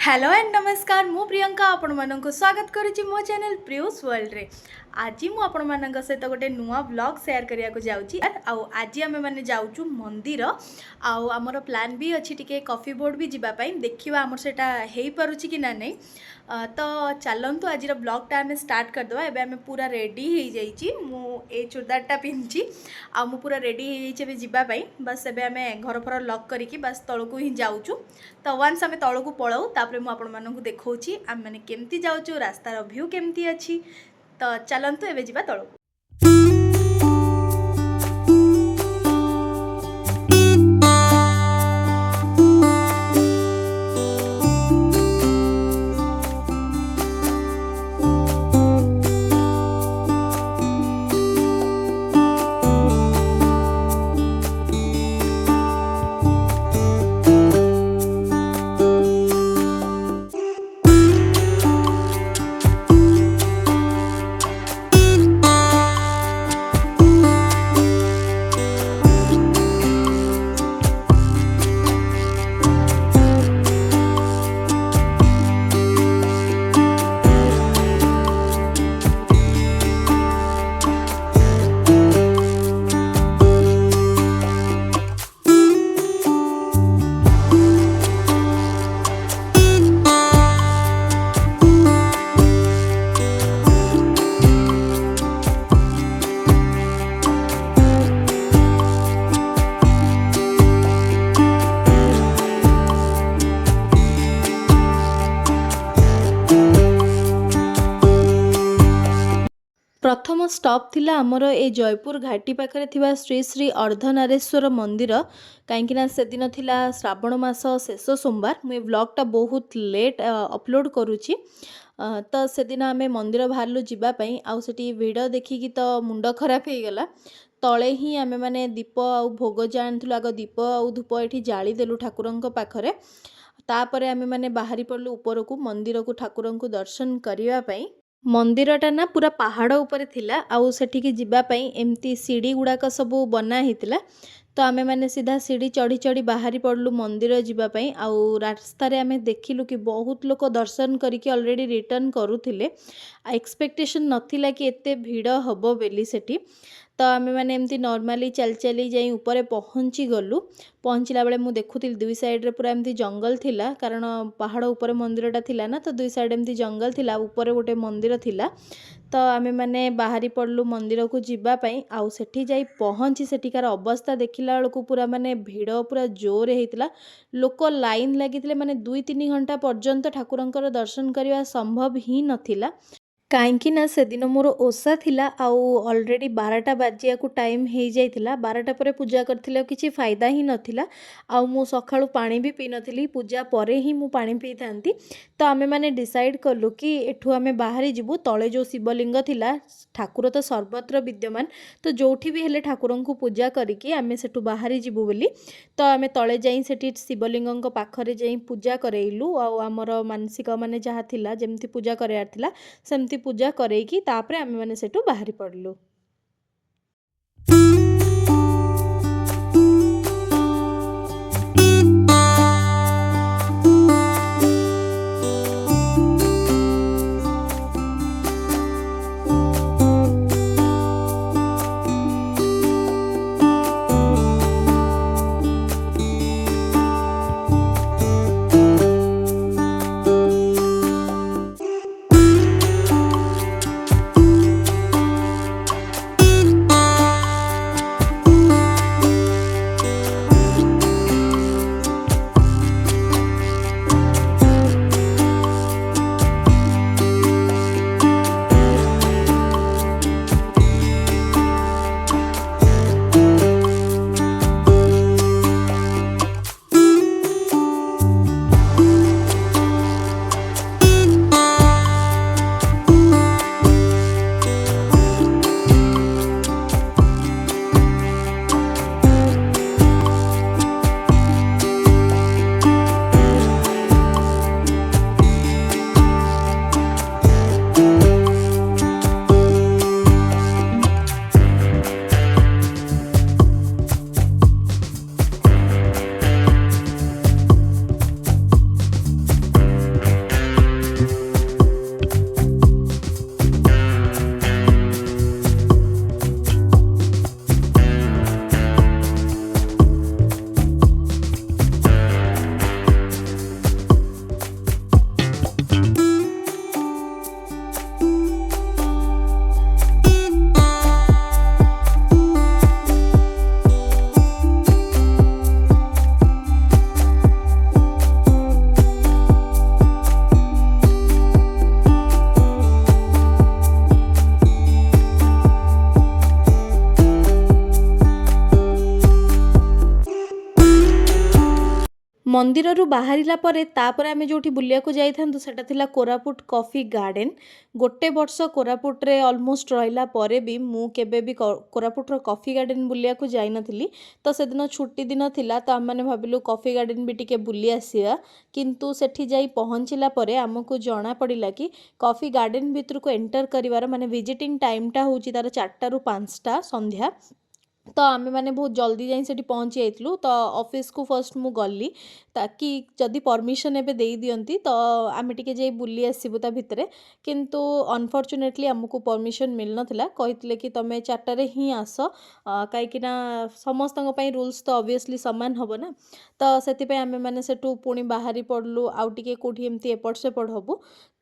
Hello and नमस्कार मु प्रियंका आपण मानक स्वागत करुच्ची मो चैनल प्रियूस वर्ल्ड रे। आज मु आपण मानक सहित गोटे नुआ ब्लॉग शेयर करिया को जाउची आज आमे माने जाउचू मंदिर आमर प्लान भी अच्छी टिके कॉफी बोर्ड भी जीवा पई देखिबा हमर सेटा हेई परुची कि ना नहीं। तो चलतु आज ब्लॉगटा आम स्टार्ट करदे। एबे आम पूरा रेडी हो जाइए मु ए चूड़दारटा पिंधि मु पूरा रेडी हो जाइए जीवाई बस एबे आम घर फर लॉक करके बस तलू ही जाऊँ। तो वन्स आम तलू पलाऊ तापर मुझे देखी आम मैंने केमती जाऊँ रास्तार व्यू केमती अच्छी। तो चलतु एबे जीवा तलू। प्रथम स्टॉप थिला आमर ए जयपुर घाटी पाखरे थिबा श्री श्री अर्धनारेश्वर मंदिर कहीं से दिन थिला श्रावण मास शेष सोमवार। मुझे ब्लॉगटा बहुत लेट अपलोड करुच्ची। तो से दिन आम मंदिर बाहरलु जीवाई आउटी भिड़ देखिकी तो मुंड खराब हो गला। तले ही आम मैंने दीप आ भोग जाणु आग दीप आ धूप ये जादेलु ठाकुर पाखरे। तापर आम मैंने बाहरी पड़लु ऊपर को मंदिर को ठाकुर को दर्शन करने। मंदिरटा ना पूरा पहाड़ उपरे थिला आउ सेठिकी जिबा पई एमती सीढ़ी गुड़ाक सबू बना हितिला। तो आमे माने सीधा सीढ़ी चढ़ी चढ़ी बाहरी पड़लु मंदिर जिबा पई आउ रास्ता रे आमे देखिलु कि बहुत लोक दर्शन करके ऑलरेडी रिटर्न करुथिले। एक्सपेक्टेशन नथिला कि एते भिड़ हबो बेली सेठी। तो आमे माने एमती नॉर्मली चल चली जाई ऊपर पहुँची गलु। पहुँचला बेले मु देखुथिल दुई साइड रे पूरा एमती जंगल थिला कारण पहाड़ ऊपर मंदिरटा थिला ना। तो दुई साइड एमती जंगल थिला ऊपर गोटे मंदिर थिला। तो आमे माने बाहरी पड़लु मंदिर को जीवा पई आउ सेठी जाई पहुँची सेठिकार अवस्था देखिला बेलू पूरा माने भिड़ पूरा जोर होता। लोक लाइन लगी माने 2-3 घंटा पर्यंत ठाकुरंकर दर्शन करने संभव ही नथिला। कहीं ना से दिन मोर ओषा थिला आउ ऑलरेडी 12टा बाजिया को टाइम हो जाइथिला। 12टा पर पूजा करथिले किछि फायदा ही नथिला आउ मु सखाळु पानी भी पी नथिली पूजा परे ही मु पानी पी थांती। तो आमे माने डिसाइड करलु कि एठू आमे बाहरी जिबु तळे जो शिवलिंग थिला ठाकुर तो सर्वत्र विद्यमान। तो जोठी भी हेले ठाकुरन को पूजा करिकि आमे सेठू बाहरी जिबु बोली। तो आमे तळे जाई सेठी शिवलिंगଙ୍କ पाखरे जाई पूजा करेइलु आउ हमर मानसिक माने जहा थिला जेमती पूजा करार थिला सेमती पूजा करेकी तापरे आमे माने सेठू बाहरी पड़लु। ମନ୍ଦିରରୁ ବାହାରିଲା ପରେ ତାପରେ ଆମେ ଯେଉଁଠି ବୁଲିବାକୁ ଯାଇଥାନ୍ତୁ ସେଟା ଥିଲା କୋରାପୁଟ କଫି ଗାର୍ଡ଼େନ୍। ଗୋଟେ ବର୍ଷ କୋରାପୁଟରେ ଅଲମୋଷ୍ଟ ରହିଲା ପରେ ବି ମୁଁ କେବେ ବି କୋରାପୁଟର କଫି ଗାର୍ଡ଼େନ୍ ବୁଲିବାକୁ ଯାଇନଥିଲି। ତ ସେଦିନ ଛୁଟି ଦିନ ଥିଲା, ତ ଆମେମାନେ ଭାବିଲୁ କଫି ଗାର୍ଡ଼େନ୍ ବି ଟିକେ ବୁଲି ଆସିବା। କିନ୍ତୁ ସେଠି ଯାଇ ପହଞ୍ଚିଲା ପରେ ଆମକୁ ଜଣାପଡ଼ିଲା କି କଫି ଗାର୍ଡ଼େନ୍ ଭିତରକୁ ଏଣ୍ଟର କରିବାର ମାନେ ଭିଜିଟିଂ ଟାଇମ୍ଟା ହେଉଛି ତା'ର 4ଟାରୁ 5ଟା ସନ୍ଧ୍ୟା। ତ ଆମେମାନେ ବହୁତ ଜଲ୍ଦି ଯାଇ ସେଠି ପହଞ୍ଚି ଯାଇଥିଲୁ। ତ ଅଫିସକୁ ଫର୍ଷ୍ଟ ମୁଁ ଗଲି ତାକି ଯଦି ପରମିସନ୍ ଏବେ ଦେଇଦିଅନ୍ତି ତ ଆମେ ଟିକେ ଯାଇ ବୁଲି ଆସିବୁ ତା ଭିତରେ। କିନ୍ତୁ ଅନଫର୍ଚୁନେଟଲି ଆମକୁ ପରମିସନ୍ ମିଳିନଥିଲା। କହିଥିଲେ କି ତୁମେ 4ଟାରେ ହିଁ ଆସ, କାହିଁକିନା ସମସ୍ତଙ୍କ ପାଇଁ ରୁଲ୍ସ ତ ଅବଭିୟସଲି ସମାନ ହେବ ନା। ତ ସେଥିପାଇଁ ଆମେମାନେ ସେଠୁ ପୁଣି ବାହାରି ପଡ଼ିଲୁ, ଆଉ ଟିକେ କେଉଁଠି ଏମିତି ଏପଟ ସେପଟ ହେବୁ।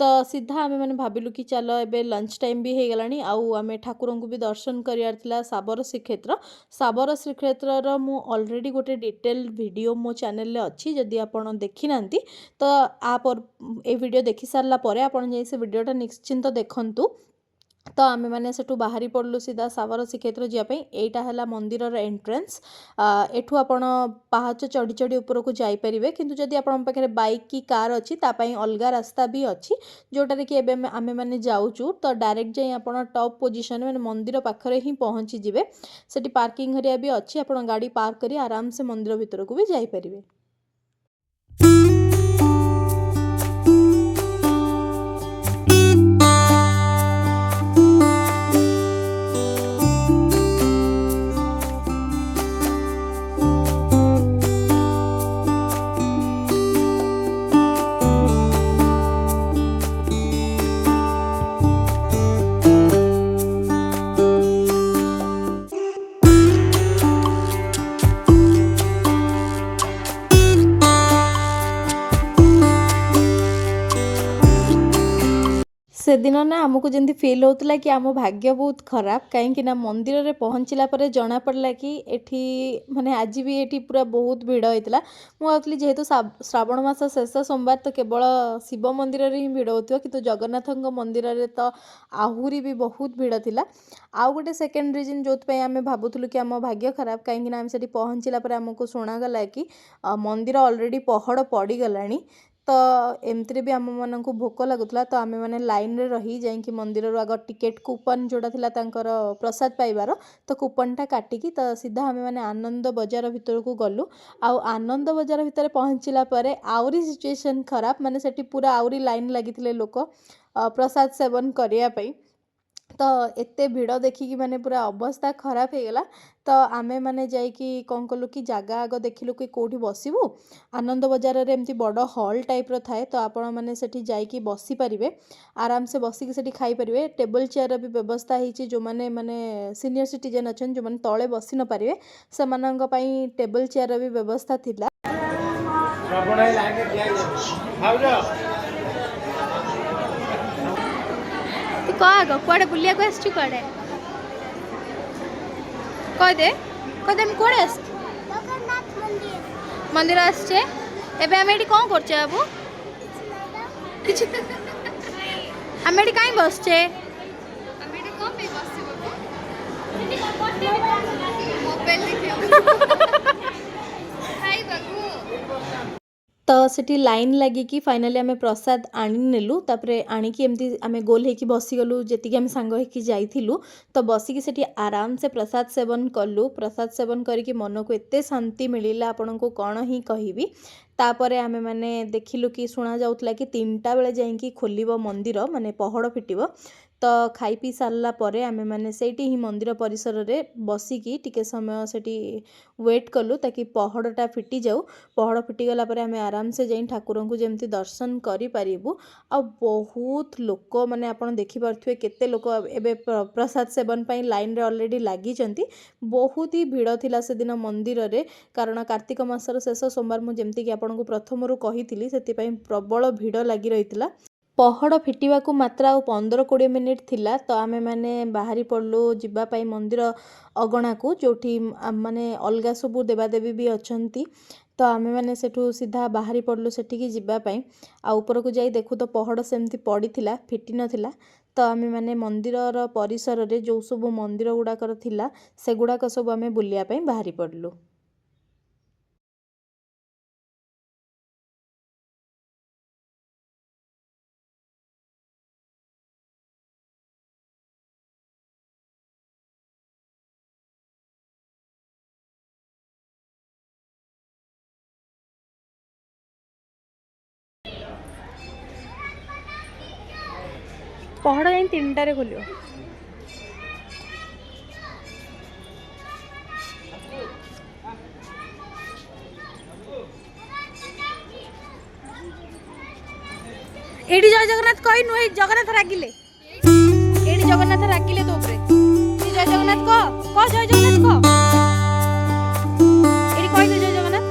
ତ ସିଧା ଆମେମାନେ ଭାବିଲୁ କି ଚାଲ ଏବେ ଲଞ୍ଚ ଟାଇମ୍ ବି ହେଇଗଲାଣି, ଆଉ ଆମେ ଠାକୁରଙ୍କୁ ବି ଦର୍ଶନ କରିବାର ଥିଲା ଶାବର ଶ୍ରୀକ୍ଷେତ୍ର। ଶାବର ଶ୍ରୀକ୍ଷେତ୍ରର ମୁଁ ଅଲରେଡ଼ି ଗୋଟେ ଡିଟେଲ୍ ଭିଡ଼ିଓ ମୋ ଚ୍ୟାନେଲରେ ଅଛି, ଯଦି ଆପଣ ଦେଖିନାହାନ୍ତି ତ ଏ ଭିଡ଼ିଓ ଦେଖି ସାରିଲା ପରେ ଆପଣ ଯାଇ ସେ ଭିଡ଼ିଓଟା ନିଶ୍ଚିନ୍ତ ଦେଖନ୍ତୁ। ତ ଆମେମାନେ ସେଠୁ ବାହାରି ପଡ଼ିଲୁ ସିଧା ଶାବର ଶ୍ରୀକ୍ଷେତ୍ର ଯିବା ପାଇଁ। ଏଇଟା ହେଲା ମନ୍ଦିରର ଏଣ୍ଟ୍ରାନ୍ସ। ଏଠୁ ଆପଣ ପାହାଚ ଚଢ଼ି ଚଢ଼ି ଉପରକୁ ଯାଇପାରିବେ, କିନ୍ତୁ ଯଦି ଆପଣଙ୍କ ପାଖରେ ବାଇକ୍ କି କାର୍ ଅଛି ତା ପାଇଁ ଅଲଗା ରାସ୍ତା ବି ଅଛି, ଯେଉଁଟାରେ କି ଏବେ ଆମେମାନେ ଯାଉଛୁ। ତ ଡାଇରେକ୍ଟ ଯାଇ ଆପଣ ଟପ୍ ପୋଜିସନ୍ ମାନେ ମନ୍ଦିର ପାଖରେ ହିଁ ପହଞ୍ଚିଯିବେ। ସେଠି ପାର୍କିଂ ହରିଆ ବି ଅଛି, ଆପଣ ଗାଡ଼ି ପାର୍କ କରି ଆରାମସେ ମନ୍ଦିର ଭିତରକୁ ବି ଯାଇପାରିବେ। ସେଦିନ ନା ଆମକୁ ଯେମିତି ଫିଲ୍ ହେଉଥିଲା କି ଆମ ଭାଗ୍ୟ ବହୁତ ଖରାପ, କାହିଁକିନା ମନ୍ଦିରରେ ପହଞ୍ଚିଲା ପରେ ଜଣାପଡ଼ିଲା କି ଏଠି ମାନେ ଆଜି ବି ଏଠି ପୁରା ବହୁତ ଭିଡ଼ ହେଇଥିଲା। ମୁଁ ଭାବୁଥିଲି ଯେହେତୁ ଶ୍ରାବଣ ମାସ ଶେଷ ସୋମବାର ତ କେବଳ ଶିବ ମନ୍ଦିରରେ ହିଁ ଭିଡ଼ ହେଉଥିବ, କିନ୍ତୁ ଜଗନ୍ନାଥଙ୍କ ମନ୍ଦିରରେ ତ ଆହୁରି ବି ବହୁତ ଭିଡ଼ ଥିଲା। ଆଉ ଗୋଟେ ସେକେଣ୍ଡ ରିଜନ୍ ଯେଉଁଥିପାଇଁ ଆମେ ଭାବୁଥିଲୁ କି ଆମ ଭାଗ୍ୟ ଖରାପ, କାହିଁକିନା ଆମେ ସେଠି ପହଞ୍ଚିଲା ପରେ ଆମକୁ ଶୁଣାଗଲା କି ମନ୍ଦିର ଅଲରେଡ଼ି ପହଡ଼ ପଡ଼ିଗଲାଣି। ତ ଏମିତିରେ ବି ଆମମାନଙ୍କୁ ଭୋକ ଲାଗୁଥିଲା, ତ ଆମେମାନେ ଲାଇନ୍ରେ ରହି ଯାଇକି ମନ୍ଦିରରୁ ଆଗ ଟିକେଟ୍ କୁପନ୍ ଯେଉଁଟା ଥିଲା ତାଙ୍କର ପ୍ରସାଦ ପାଇବାର, ତ କୁପନ୍ଟା କାଟିକି ତ ସିଧା ଆମେମାନେ ଆନନ୍ଦ ବଜାର ଭିତରକୁ ଗଲୁ। ଆଉ ଆନନ୍ଦ ବଜାର ଭିତରେ ପହଞ୍ଚିଲା ପରେ ଆହୁରି ସିଚୁଏସନ୍ ଖରାପ, ମାନେ ସେଠି ପୁରା ଆହୁରି ଲାଇନ୍ ଲାଗିଥିଲେ ଲୋକ ପ୍ରସାଦ ସେବନ କରିବା ପାଇଁ। ତ ଏତେ ଭିଡ଼ ଦେଖିକି ମାନେ ପୁରା ଅବସ୍ଥା ଖରାପ ହେଇଗଲା। ତ ଆମେମାନେ ଯାଇକି କ'ଣ କଲୁ କି ଜାଗା ଆଗ ଦେଖିଲୁ କି କେଉଁଠି ବସିବୁ। ଆନନ୍ଦ ବଜାରରେ ଏମିତି ବଡ଼ ହଲ୍ ଟାଇପ୍ର ଥାଏ, ତ ଆପଣମାନେ ସେଠି ଯାଇକି ବସିପାରିବେ, ଆରାମସେ ବସିକି ସେଠି ଖାଇପାରିବେ। ଟେବୁଲ୍ ଚେୟାରର ବି ବ୍ୟବସ୍ଥା ହେଇଛି, ଯେଉଁମାନେ ମାନେ ସିନିୟର ସିଟିଜେନ୍ ଅଛନ୍ତି ଯେଉଁମାନେ ତଳେ ବସି ନପାରିବେ ସେମାନଙ୍କ ପାଇଁ ଟେବୁଲ୍ ଚେୟାରର ବି ବ୍ୟବସ୍ଥା ଥିଲା। ତୁ କହ ଆଗ କୁଆଡ଼େ ବୁଲିବାକୁ ଆସିଛୁ, କୁଆଡ଼େ କହିଦେ କହିଦେ ମୁଁ କୁଆଡ଼େ ଆସିଛି? ମନ୍ଦିର ଆସିଛେ। ଏବେ ଆମେ ଏଠି କ'ଣ କରୁଛେ ବାବୁ? କିଛି ଆମେ ଏଠି କାହିଁ ବସିଛେ? ତ ସେଠି ଲାଇନ୍ ଲାଗିକି ଫାଇନାଲି ଆମେ ପ୍ରସାଦ ଆଣିନେଲୁ। ତାପରେ ଆଣିକି ଏମିତି ଆମେ ଗୋଲ ହେଇକି ବସିଗଲୁ, ଯେତିକି ଆମେ ସାଙ୍ଗ ହେଇକି ଯାଇଥିଲୁ। ତ ବସିକି ସେଠି ଆରାମସେ ପ୍ରସାଦ ସେବନ କଲୁ। ପ୍ରସାଦ ସେବନ କରିକି ମନକୁ ଏତେ ଶାନ୍ତି ମିଳିଲା, ଆପଣଙ୍କୁ କ'ଣ ହିଁ କହିବି। ତାପରେ ଆମେମାନେ ଦେଖିଲୁ କି ଶୁଣାଯାଉଥିଲା କି 3ଟା ବେଳେ ଯାଇକି ଖୋଲିବ ମନ୍ଦିର, ମାନେ ପହଡ଼ ଫିଟିବ। ତ ଖାଇ ପିଇ ସାରିଲା ପରେ ଆମେମାନେ ସେଇଠି ହିଁ ମନ୍ଦିର ପରିସରରେ ବସିକି ଟିକେ ସମୟ ସେଠି ୱେଟ୍ କଲୁ ତାକି ପହଡ଼ଟା ଫିଟିଯାଉ। ପହଡ଼ ଫିଟିଗଲା ପରେ ଆମେ ଆରାମସେ ଯାଇ ଠାକୁରଙ୍କୁ ଯେମିତି ଦର୍ଶନ କରିପାରିବୁ। ଆଉ ବହୁତ ଲୋକ, ମାନେ ଆପଣ ଦେଖିପାରୁଥିବେ କେତେ ଲୋକ ଏବେ ପ୍ରସାଦ ସେବନ ପାଇଁ ଲାଇନ୍ରେ ଅଲରେଡ଼ି ଲାଗିଛନ୍ତି। ବହୁତ ହି ଭିଡ଼ ଥିଲା ସେଦିନ ମନ୍ଦିରରେ, କାରଣ କାର୍ତ୍ତିକ ମାସର ଶେଷ ସୋମବାର ମୁଁ ଯେମିତିକି ଆପଣଙ୍କୁ ପ୍ରଥମରୁ କହିଥିଲି, ସେଥିପାଇଁ ପ୍ରବଳ ଭିଡ଼ ଲାଗି ରହିଥିଲା। ପହଡ଼ ଫିଟିବାକୁ ମାତ୍ର ଆଉ 15-20 ମିନିଟ୍ ଥିଲା, ତ ଆମେମାନେ ବାହାରି ପଡ଼ିଲୁ ଯିବା ପାଇଁ ମନ୍ଦିର ଅଗଣାକୁ, ଯେଉଁଠି ମାନେ ଅଲଗା ସବୁ ଦେବାଦେବୀ ବି ଅଛନ୍ତି। ତ ଆମେମାନେ ସେଠୁ ସିଧା ବାହାରି ପଡ଼ିଲୁ ସେଠିକି ଯିବା ପାଇଁ। ଆଉ ଉପରକୁ ଯାଇ ଦେଖୁ ତ ପହଡ଼ ସେମିତି ପଡ଼ିଥିଲା, ଫିଟି ନଥିଲା। ତ ଆମେମାନେ ମନ୍ଦିରର ପରିସରରେ ଯେଉଁ ସବୁ ମନ୍ଦିର ଗୁଡ଼ାକର ଥିଲା ସେଗୁଡ଼ାକ ସବୁ ଆମେ ବୁଲିବା ପାଇଁ ବାହାରି ପଡ଼ିଲୁ। पहड़ जाए 3टारे खोल एडी जय जगन्नाथ कही नुहे जगन्नाथ रागिले एडी जगन्नाथ रागिले तो उपरे जय जगन्नाथ कह जय जगन्नाथ कह एडी कहि दे जय जगन्नाथ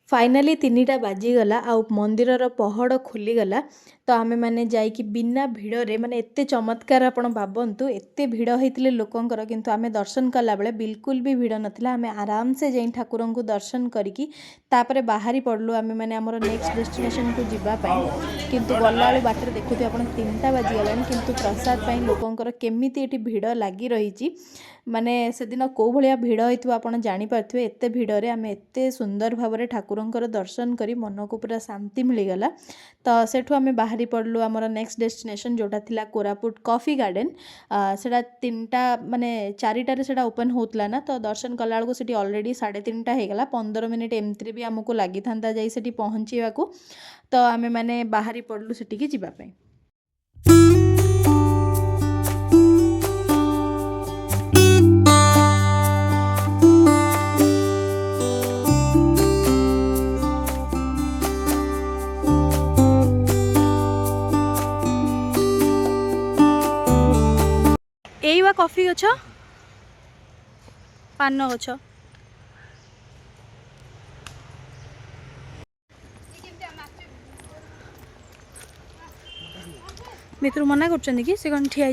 फाइनाली 3टा बाजीगला आ मंदिरर पहड़ खोलीगला तो आमे माने जाइकी बिना भिड़े माने एत्ते चमत्कार आपण भाबंतु एत्ते भिड़ होइतिले लोकंकर किंतु आमे दर्शन कला बेले बिल्कुल भी भिड़ नथिला आमे आराम से जाई ठाकुरन को दर्शन करिकी तापरे बाहरी पड़लु आमे माने हमर नेक्स्ट डेस्टिनेशन को जिबा पई किंतु गल्लाळु बाटर देखुथि आपण 3टा बाजीगलान किंतु प्रसाद पई लोकंकर केमिति एठी भिड़ लागि रहिची माने से दिन को भलिया भिड़ होइतु आपण जानि पारथिबे एत्ते भिड़रे आमे एत्ते सुंदर भाबरे ठाकुरंकर दर्शन करी मन को पूरा शांति मिलिगला तो सेठु आमे बाहरी पड़लु आमर नेक्स्ट डेस्टिनेशन जोटा थिला कोरापुट कॉफी गार्डन सेटा 3टा माने 4टारे सेटा ओपन होतला ना तो दर्शन कला बेलको सेठी ऑलरेडी 3:30 हो गला 15 मिनिट एमती भी आमको लगी था जाई सेठी पहुँचवा को तो आमे माने बाहरी पड़लु सेठी की जिबा पई। एइवा कॉफी गछ पान गछ मित्र मना कर कि से कौन ठिया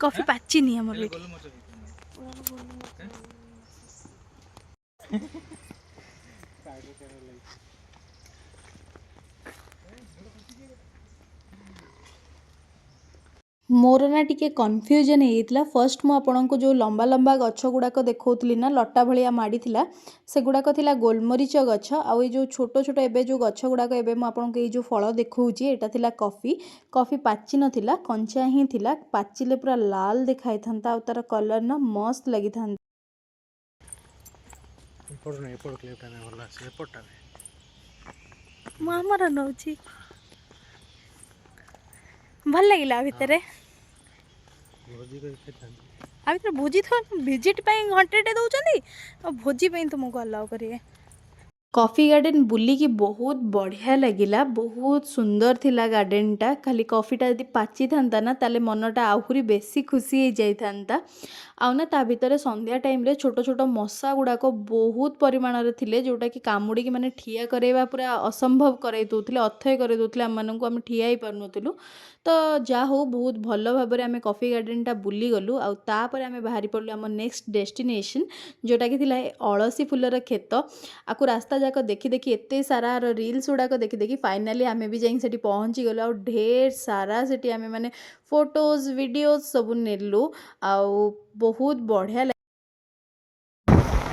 कॉफी पाची नहीं हमर मोर ना टिके कन्फ्यूजन होता फर्स्ट मु आपन को जो लंबा लंबा गछ गुड़ाक देखौली ना लटा भलिया माड़ी थिला से गुड़ाक थिला गोलमरीच गछ आउ जो छोट छोट एबे जो गछ गुड़ाक एबे मु आपन को जो फल देखौची एटा थिला कॉफी कॉफी पाची नथिला कंचा ही थिला पाचिले पूरा लाल देखाई थांता आ तार कलर ना मस्त लगी थांता मामर नौची भल लगिला भितर भोजी तो भिजिट घंटे दौरान भोजी तुमको अलाउ करिए। कॉफी गार्डन बुलिकी बहुत बढ़िया लगिला, बहुत सुंदर थिला गार्डनटा। खाली कॉफीटा यदि पाची थांता ना ताले मनटा आहुरी बेसी खुशी हो जाइथांता। आउ ना ता भितर संध्या टाइम रे छोट छोट मशा गुड़ाक बहुत परिमाण रे थिले, जोटा कि कामुड़ी की माने ठिया करेवा पूरा असंभव करे दउथिले, अथय करे दउथिले। आम माननकु आम ठिया ही परनुथिलु। तो जा हो बहुत भल भाबरे आमे कॉफी गार्डनटा बुली गलु। आउ तापर आमे बाहरी पड़लु आम नेक्स्ट डेस्टिनेशन, जोटा कि थिला अळसी फुलर खेत। आकु रास्ता जाक देखि देखि एते सारा रील्स गुड़ाक देखि देखि फाइनाली आमे भी जाई सेठी पहुंची गलु। आउ ढेर सारा सेठी आमे माने फोटोज वीडियोज सब नेलु। आउ बहुत बढ़िया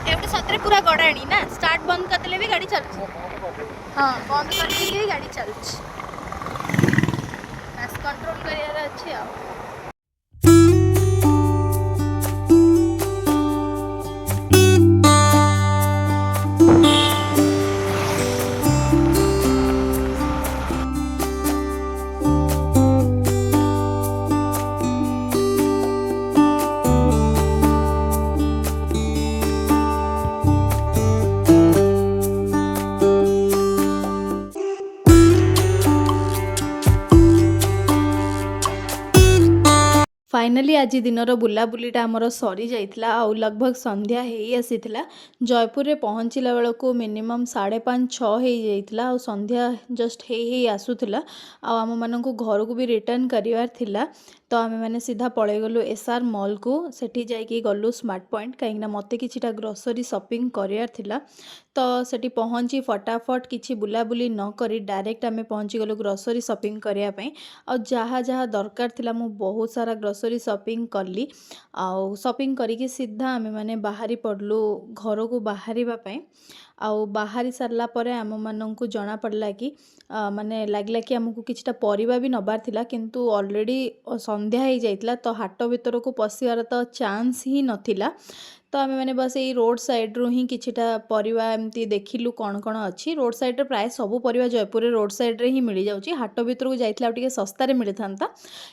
एवटे सतरे पूरा गड़ाणी ना, स्टार्ट बंद करदेले भी गाड़ी चलुची। हाँ बंद करके भी गाड़ी चलुची, बस कंट्रोल करियार अछि। आ फाइनाली आज दिनर बुलाबुलीटा आमर सरी जाइथिला। आउ लगभग संध्या हेई आसीथिला। जयपुर रे पहुँचला बेलको मिनिमम 5:30-6 हो जाइथिला। आउ संध्या जस्ट हेई आसुथिला। आउ आम माननकु घर को भी रिटर्न करिवार थिला। तो आमे माने सीधा पळै गलु एसआर मॉल को। सेठी जाइकी गलु स्मार्ट पॉइंट, कहीं मते किछिटा ग्रोसरी शॉपिंग करियार थिला। तो सेठी पहुँची फटाफट किछि बुलाबुली न करी डायरेक्ट आमे पहुँची गलु ग्रोसरी शॉपिंग करिया पई। आउ जहाँ जहाँ दरकार थिला मु बहुत सारा ग्रोसरी शॉपिंग कली। आउ शॉपिंग करिकी सीधा आमे माने बाहरी पड़लु घर को बाहरिबा पई। आउ बाहरी सारला परे आम माननकु जना पड़ला कि माने लागला कि हमकु किछटा परिबा भी नबार थिला, किंतु ऑलरेडी संध्या हो जाइतिला। तो हाट भीतर को पशिवार तो चांस ही नथिला। तो आमे माने बस यही रोड साइड रू ही किछिटा परिबा एमती देखिलु कौन कौन अच्छी। रोड साइड रे प्राय सब परिबा जयपुर रे रोड साइड रे ही मिली जाउची। हाट भीतर को जाइतिला टिके सस्ता रे मिली थांता,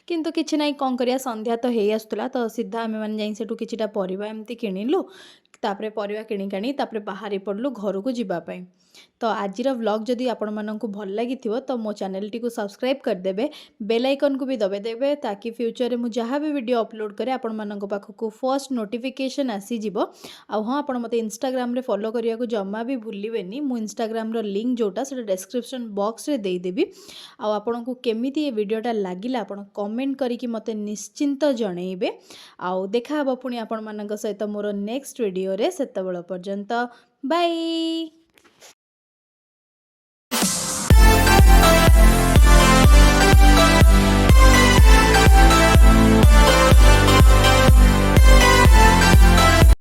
किंतु किछि नाही कोन करिया संध्या तो हेई आस्तुला। तो सीधा आमे माने जाई सेटू किछिटा परिबा एमती किनिलु। तापरे परिबा किणी काणी तापरे बाहरी पड़लु घर को जिबा पई। तो आजिर व्लॉग जदि आपण माननकु भल लागिथिवो तो मो चैनल टी को सब्सक्राइब कर देबे, बेल आइकन को भी दबे देबे, ताकि फ्यूचर रे मु जहाँ भी वीडियो अपलोड करे आपण माननकु पाखकु फर्स्ट नोटिफिकेशन आसी जिवो। आ हाँ आपण मते इंस्टाग्राम रे फॉलो करिया को जम्मा भी भूलिबेनी। मु इंस्टाग्राम रो लिंक जोटा सेटा डिस्क्रिप्शन बॉक्स रे देई देबी। आ आपनको केमिति ए वीडियोटा लागिला आपण कमेंट करिकि मते निश्चिंत जणैबे। आ देखा हबो पुनी आपण माननक सहित मोर नेक्स्ट वीडियो रे। सेतबेल पर्यंत बाय।